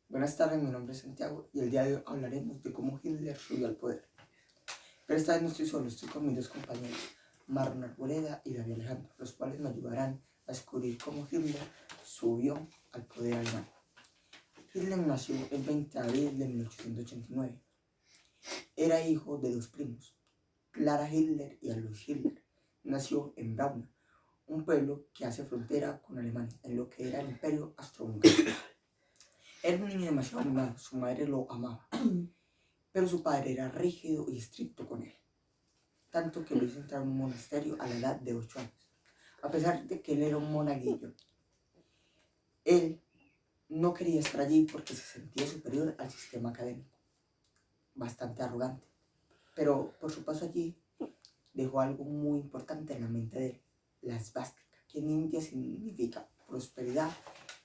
Buenas tardes, mi nombre es Santiago y el día de hoy hablaremos de cómo Hitler subió al poder. Pero esta vez no estoy solo, estoy con mis dos compañeros, Marlon Arboleda y David Alejandro, los cuales me ayudarán a descubrir cómo Hitler subió al poder alemán. Hitler nació el 20 de abril de 1889. Era hijo de dos primos, Clara Hitler y Alois Hitler. Nació en Brauna, un pueblo que hace frontera con Alemania, en lo que era el Imperio Austrohúngaro. Era un niño demasiado mimado, su madre lo amaba, pero su padre era rígido y estricto con él, tanto que lo hizo entrar en un monasterio a la edad de 8 años. A pesar de que él era un monaguillo, él no quería estar allí porque se sentía superior al sistema académico, bastante arrogante. Pero por su paso allí dejó algo muy importante en la mente de él, la esvástica, que en India significa prosperidad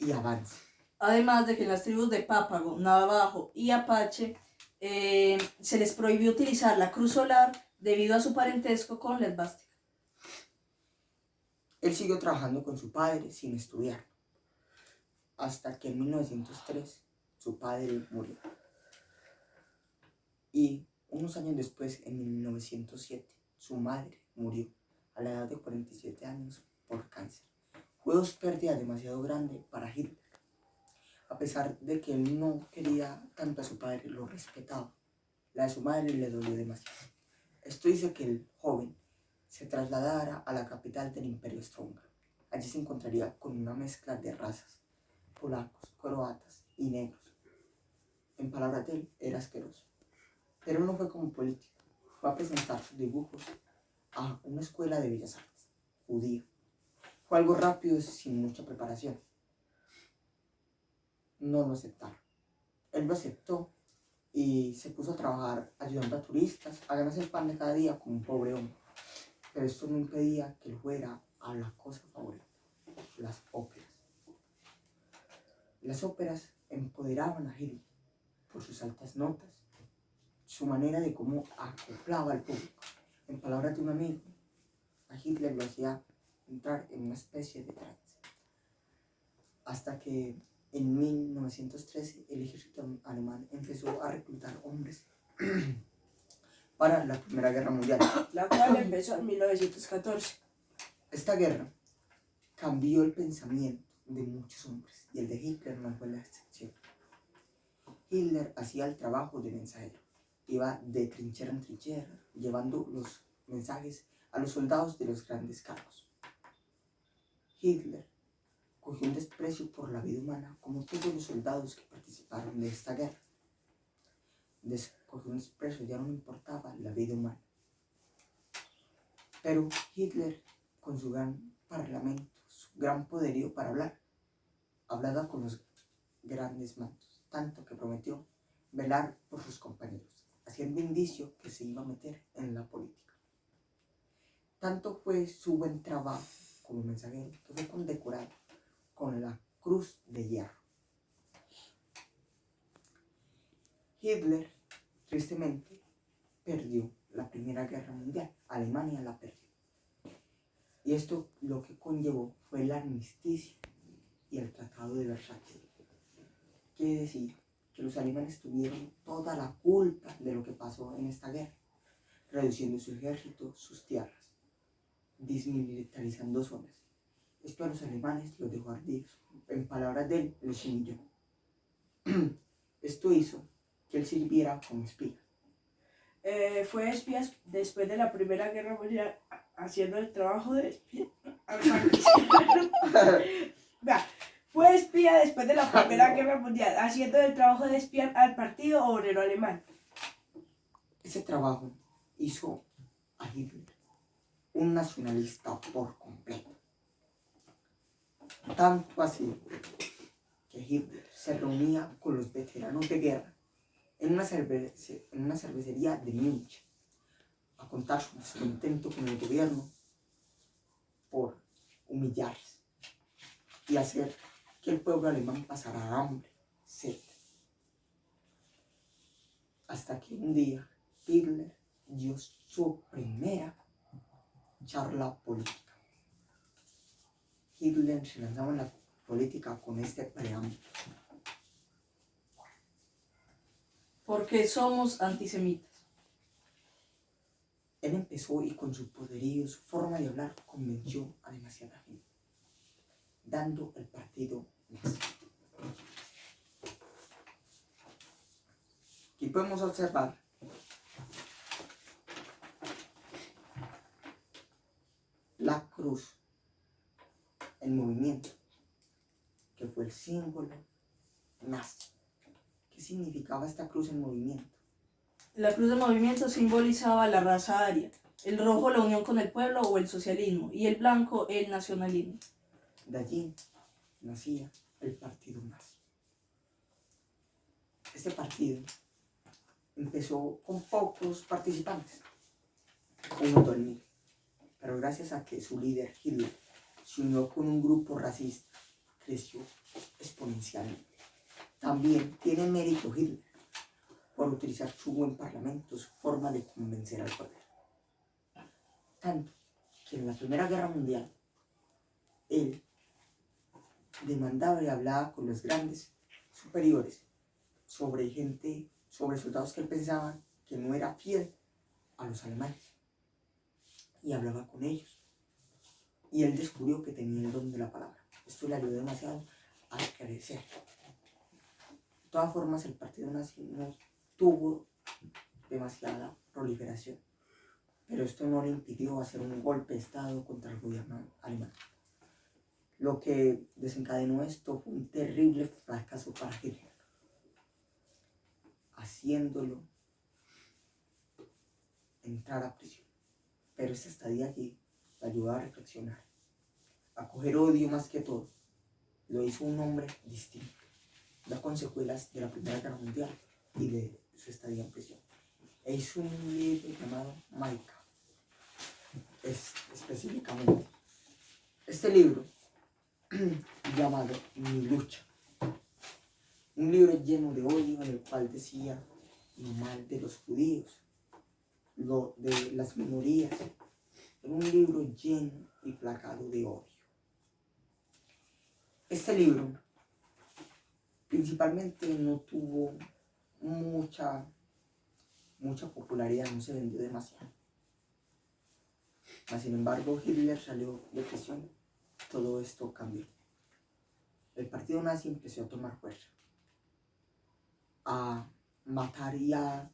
y avance. Además de que en las tribus de Pápago, Navajo y Apache se les prohibió utilizar la cruz solar debido a su parentesco con la esvástica. Él siguió trabajando con su padre sin estudiar, hasta que en 1903 su padre murió. Y unos años después, en 1907, su madre murió a la edad de 47 años por cáncer. Fue dos pérdidas demasiado grandes para Hitler. A pesar de que él no quería tanto a su padre, lo respetaba. La de su madre le dolió demasiado. Esto hizo que el joven se trasladara a la capital del Imperio Austrohúngaro. Allí se encontraría con una mezcla de razas, polacos, croatas y negros. En palabras de él, era asqueroso. Pero no fue como político, fue a presentar sus dibujos a una escuela de bellas artes, judía. Fue algo rápido y sin mucha preparación. No lo aceptaron. Él lo aceptó y se puso a trabajar ayudando a turistas a ganarse el pan de cada día como un pobre hombre. Pero esto no impedía que él fuera a la cosa favorita, las óperas. Las óperas empoderaban a Hitler por sus altas notas, su manera de cómo acoplaba al público. En palabras de un amigo, a Hitler lo hacía entrar en una especie de trance. Hasta que en 1913 el ejército alemán empezó a reclutar hombres para la Primera Guerra Mundial, La cual empezó en 1914. Esta guerra cambió el pensamiento de muchos hombres y el de Hitler no fue la excepción. Hitler hacía el trabajo de mensajero, iba de trinchera en trinchera llevando los mensajes a los soldados de los grandes cargos. Hitler cogió un desprecio por la vida humana como todos los soldados que participaron de esta guerra. Cogió un desprecio, ya no le importaba la vida humana. Pero Hitler, con su gran parlamento, su gran poderío para hablar, hablaba con los grandes mandos, tanto que prometió velar por sus compañeros, haciendo indicio que se iba a meter en la política. Tanto fue su buen trabajo como mensajero que fue condecorado con la Cruz de Hierro. Hitler, tristemente, perdió la Primera Guerra Mundial. Alemania la perdió. Y esto lo que conllevó fue el armisticio y el Tratado de Versalles. Quiere decir que los alemanes tuvieron toda la culpa de lo que pasó en esta guerra, reduciendo su ejército, sus tierras, desmilitarizando zonas. Esto a los alemanes los dejó ardidos. En palabras de él, los humilló. Esto hizo que él sirviera como espía. Fue espía después de la Primera Guerra Mundial haciendo el trabajo de espía. Fue espía después de la Primera Guerra Mundial haciendo el trabajo de espía al Partido Obrero Alemán. Ese trabajo hizo a Hitler un nacionalista por completo. Tanto así que Hitler se reunía con los veteranos de guerra en una cervecería de Múnich a contar su descontento con el gobierno por humillarse y hacer que el pueblo alemán pasara hambre, sed. Hasta que un día Hitler dio su primera charla política. Hitler se lanzaba en la política con este preámbulo. porque somos antisemitas. Él empezó y con su poderío, su forma de hablar, convenció a demasiada gente, dando el partido nazi. Aquí podemos observar la cruz en movimiento, que fue el símbolo nazi. ¿Qué significaba esta cruz en movimiento? La cruz de movimiento simbolizaba la raza aria, el rojo la unión con el pueblo o el socialismo, y el blanco el nacionalismo. De allí nacía el partido nazi. Este partido empezó con pocos participantes, unos 2000, pero gracias a que su líder Hitler se unió con un grupo racista, creció exponencialmente. También tiene mérito Hitler por utilizar su buen parlamento, su forma de convencer al poder. Tanto que en la Primera Guerra Mundial, él demandaba y hablaba con los grandes superiores sobre soldados que él pensaba que no era fiel a los alemanes. Y hablaba con ellos. Y él descubrió que tenía el don de la palabra. Esto le ayudó demasiado a crecer. De todas formas, el partido nazi no tuvo demasiada proliferación, pero esto no le impidió hacer un golpe de estado contra el gobierno alemán. Lo que desencadenó esto fue un terrible fracaso para Hitler, haciéndolo entrar a prisión. Pero esta estadía allí le ayudó a reflexionar, a coger odio más que todo. Lo hizo un hombre distinto, da con secuelas de la Primera Guerra Mundial y de su estadía en prisión. E hizo un libro llamado Mein Kampf, específicamente. Este libro, llamado Mi lucha, un libro lleno de odio en el cual decía lo mal de los judíos, lo de las minorías. Era un libro lleno y plagado de odio. Este libro principalmente no tuvo mucha popularidad, no se vendió demasiado. Mas, sin embargo, Hitler salió de prisión. Todo esto cambió. El partido nazi empezó a tomar fuerza, a matar y a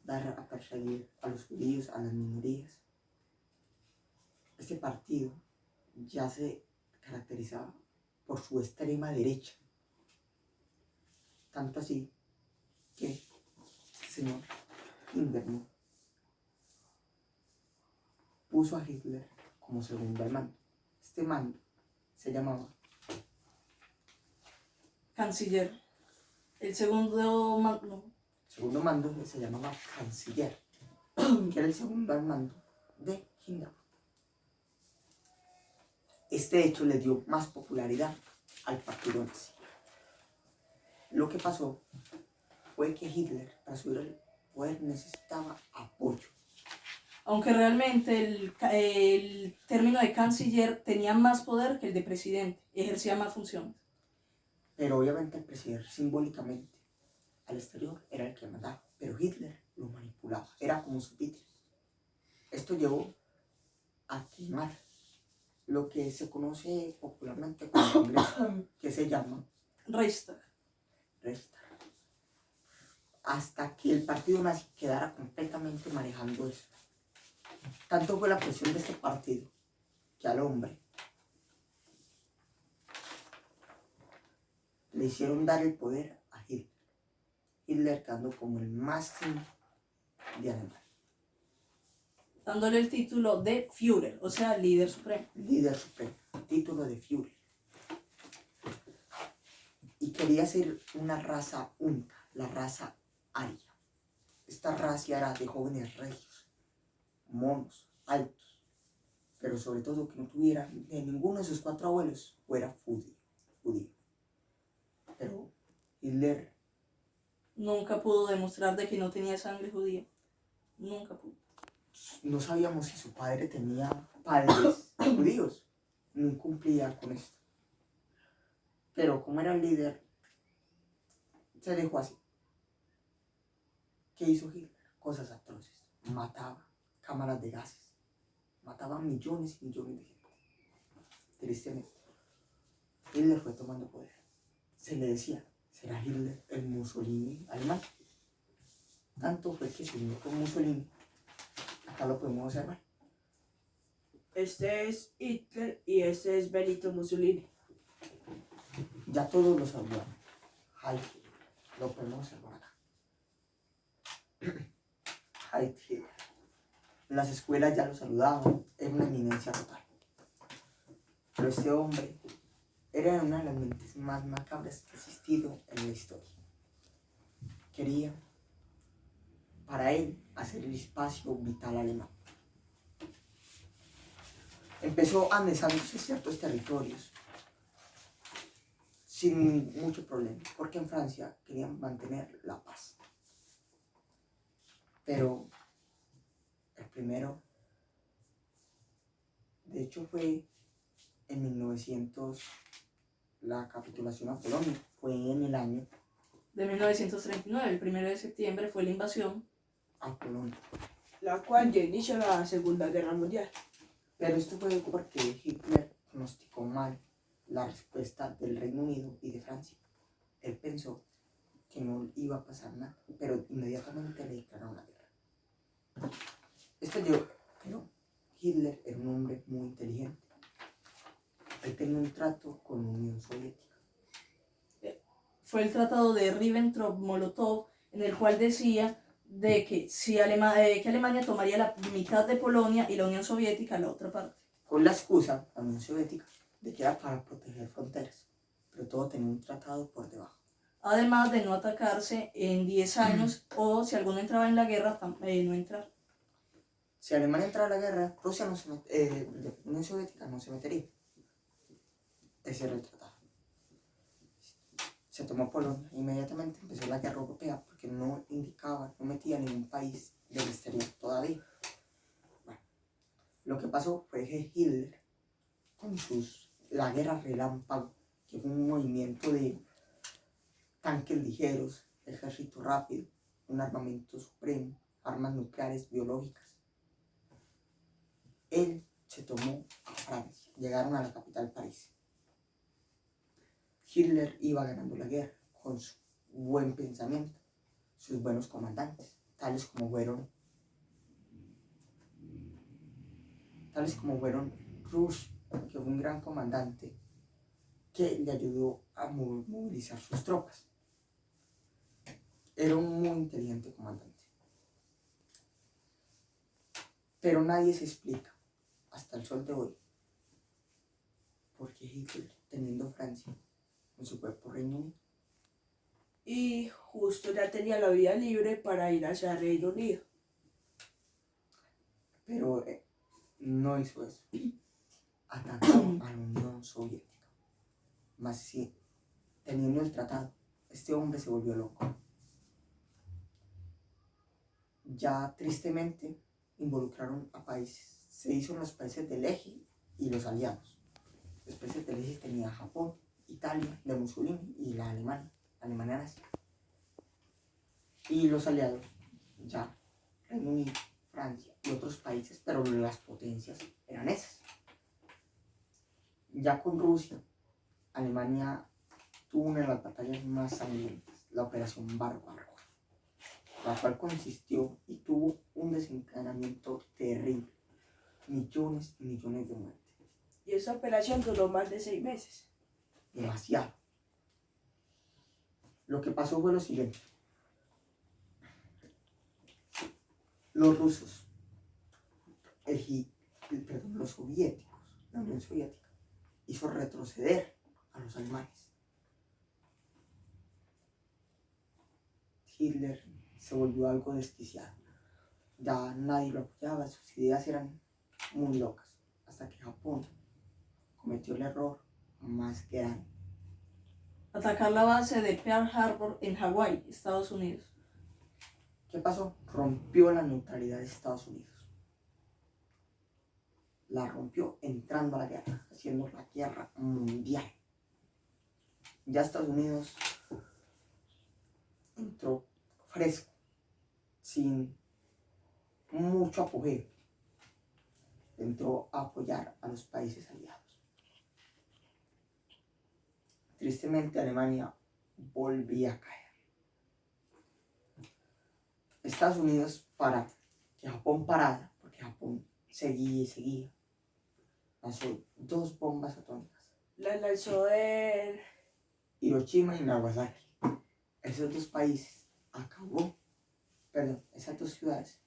perseguir a los judíos, a las minorías. Este partido ya se caracterizaba por su extrema derecha. Tanto así que este señor Hindenburg puso a Hitler como segundo al mando. Este mando se llamaba Canciller. El segundo mando. segundo mando se llamaba canciller, que era el segundo al mando de Hindenburg. Este hecho le dio más popularidad al partido nazi. Lo que pasó fue que Hitler, para subir al poder, necesitaba apoyo. Aunque realmente el término de canciller tenía más poder que el de presidente, ejercía más funciones. Pero obviamente el presidente simbólicamente al exterior era el que mandaba, pero Hitler lo manipulaba, era como su títere. Esto llevó a quemar lo que se conoce popularmente como Congreso, que se llama Reichstag. Hasta que el partido nazi quedara completamente manejando eso. Tanto fue la presión de este partido que al hombre le hicieron dar el poder a Hitler. Hitler quedando como el máximo de Alemania. Dándole el título de Führer, o sea, líder supremo. Líder supremo, título de Führer. Y quería ser una raza única, la raza aria. Esta raza era de jóvenes regios, monos, altos, pero sobre todo que no tuvieran de ninguno de sus 4 abuelos fuera judío. Pero Hitler nunca pudo demostrar de que no tenía sangre judía. Nunca pudo. No sabíamos si su padre tenía padres judíos. No cumplía con esto. Pero como era el líder, se dejó así. ¿Qué hizo Hitler? Cosas atroces. Mataba, cámaras de gases. Mataba millones y millones de gente. Tristemente, Hitler fue tomando poder. Se le decía, ¿será Hitler el Mussolini alemán? Tanto fue que se unió con Mussolini. Acá lo podemos observar. Este es Hitler y este es Benito Mussolini. Ya todos lo saludan. Heil Hitler. Lo podemos observar acá. Heil Hitler. En las escuelas ya lo saludaban. Era una eminencia total. Pero este hombre era una de las mentes más macabras que ha existido en la historia. Quería, para él, hacer el espacio vital alemán. Empezó anexándose ciertos territorios sin mucho problema, porque en Francia querían mantener la paz. Pero el primero, de hecho fue en 1900, la capitulación a Polonia, fue en el año De 1939, el 1 de septiembre, fue la invasión. a Polonia. La cual ya inició la Segunda Guerra Mundial. Pero esto fue porque Hitler pronosticó mal la respuesta del Reino Unido y de Francia. Él pensó que no iba a pasar nada, pero inmediatamente le declararon la guerra. Esto dio, pero Hitler era un hombre muy inteligente. Él tenía un trato con la Unión Soviética. Fue el tratado de Ribbentrop-Molotov, en el cual decía de que, que Alemania tomaría la mitad de Polonia y la Unión Soviética la otra parte. Con la excusa, la Unión Soviética, de que era para proteger fronteras, pero todo tenía un tratado por debajo. Además de no atacarse en 10 años o si alguno entraba en la guerra, no entrar. Si Alemania entraba a la guerra, Rusia no se la Unión Soviética no se metería. Ese era el tratado. Se tomó Polonia, inmediatamente empezó la guerra europea porque no indicaba, no metía ningún país del exterior todavía. Bueno, lo que pasó fue que Hitler, con la guerra relámpago, que fue un movimiento de tanques ligeros, ejército rápido, un armamento supremo, armas nucleares, biológicas, él se tomó a Francia, llegaron a la capital París. Hitler iba ganando la guerra con su buen pensamiento, sus buenos comandantes, tales como fueron Rush, que fue un gran comandante que le ayudó a movilizar sus tropas. Era un muy inteligente comandante. Pero nadie se explica, hasta el sol de hoy, por qué Hitler, teniendo Francia en su cuerpo Reino Unido, Y justo ya tenía la vía libre para ir hacia Reino Unido. pero no hizo eso. Atacó a la Unión Soviética. Más si, teniendo el tratado, este hombre se volvió loco. Ya tristemente involucraron a países. Se hizo en los países del eje y los aliados. Los países del eje tenía Japón, Italia, de Mussolini y la Alemania nazi. Y los aliados, ya Reino Unido, Francia y otros países, pero las potencias eran esas. Ya con Rusia, Alemania tuvo una de las batallas más sangrientas, la Operación Barbarossa, la cual consistió y tuvo un desencadenamiento terrible, millones y millones de muertes. Y esa operación duró más de 6 meses. Demasiado. Lo que pasó fue lo siguiente. Los rusos, los soviéticos, la Unión Soviética, hizo retroceder a los alemanes. Hitler se volvió algo desquiciado. Ya nadie lo apoyaba, sus ideas eran muy locas. Hasta que Japón cometió el error más grande. Atacar la base de Pearl Harbor en Hawái, Estados Unidos. ¿Qué pasó? Rompió la neutralidad de Estados Unidos. La rompió entrando a la guerra, haciendo la guerra mundial. Ya Estados Unidos entró fresco sin mucho apogeo, entró a apoyar a los países aliados. Tristemente, Alemania volvía a caer. Estados Unidos, para que Japón parara, porque Japón seguía y seguía, lanzó 2 bombas atómicas, La lanzó en... Hiroshima y Nagasaki. Esos 2 países esas 2 ciudades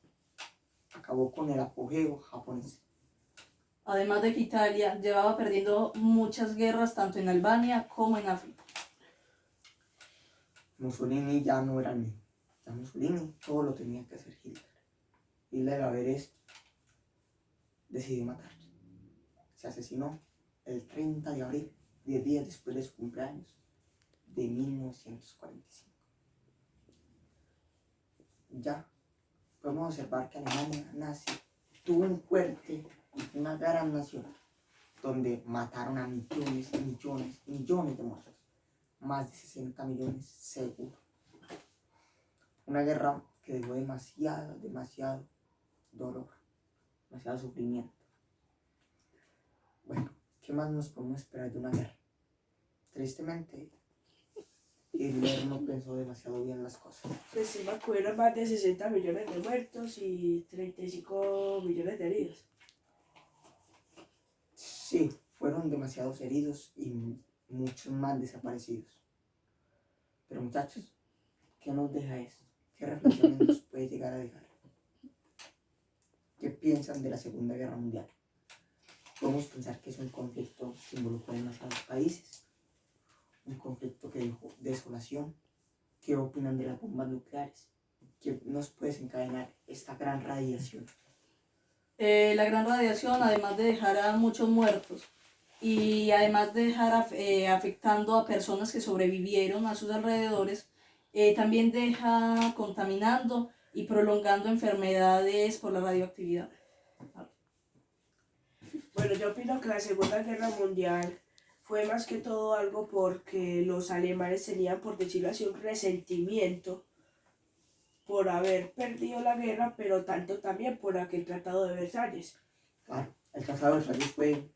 acabó con el apogeo japonés. Además de que Italia llevaba perdiendo muchas guerras tanto en Albania como en África. Mussolini ya no era el mismo. Ya Mussolini todo lo tenía que hacer Hitler. Hitler, a ver esto, decidió matarse. Se asesinó el 30 de abril, 10 días después de su cumpleaños, de 1945. Ya podemos observar que Alemania nazi tuvo un fuerte y una gran nación donde mataron a millones y millones y millones de muertos. Más de 60 millones seguro. Una guerra que dejó demasiado dolor, demasiado sufrimiento. Bueno, ¿qué más nos podemos esperar de una guerra? Tristemente, Hitler no pensó demasiado bien las cosas. Se estima que hubieron más de 60 millones de muertos y 35 millones de heridos. Sí, fueron demasiados heridos y muchos más desaparecidos. Pero muchachos, ¿qué nos deja esto? ¿Qué reflexiones nos puede llegar a dejar? ¿Qué piensan de la Segunda Guerra Mundial? Podemos pensar que es un conflicto que involucró a demasiados países, un conflicto que dejó desolación. ¿Qué opinan de las bombas nucleares? ¿Qué nos puede desencadenar esta gran radiación? La gran radiación, además de dejar a muchos muertos y además de dejar afectando a personas que sobrevivieron a sus alrededores, también deja contaminando y prolongando enfermedades por la radioactividad. Bueno, yo opino que la Segunda Guerra Mundial fue más que todo algo porque los alemanes tenían, por decirlo así, un resentimiento por haber perdido la guerra, pero tanto también por aquel Tratado de Versalles. Claro, el Tratado de Versalles fue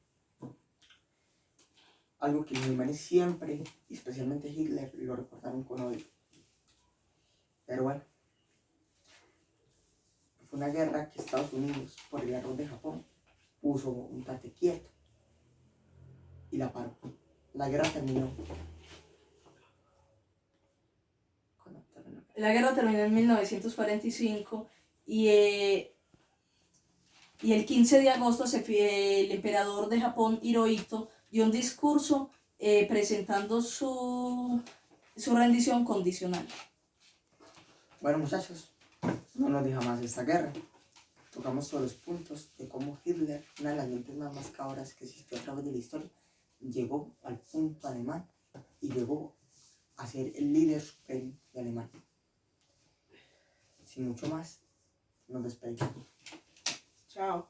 algo que los alemanes siempre, y especialmente Hitler, lo recordaron con odio. Pero bueno, fue una guerra que Estados Unidos, por el error de Japón, puso un tate quieto y la paró. La guerra terminó. La guerra terminó en 1945 y el 15 de agosto el emperador de Japón, Hirohito, dio un discurso presentando su rendición condicional. Bueno, muchachos, no nos deja más esta guerra. Tocamos todos los puntos de cómo Hitler, una de las mentes más macabras que existió a través de la historia, llegó al punto alemán y llegó a ser el líder supremo de Alemania. Sin mucho más, nos despedimos. Chao.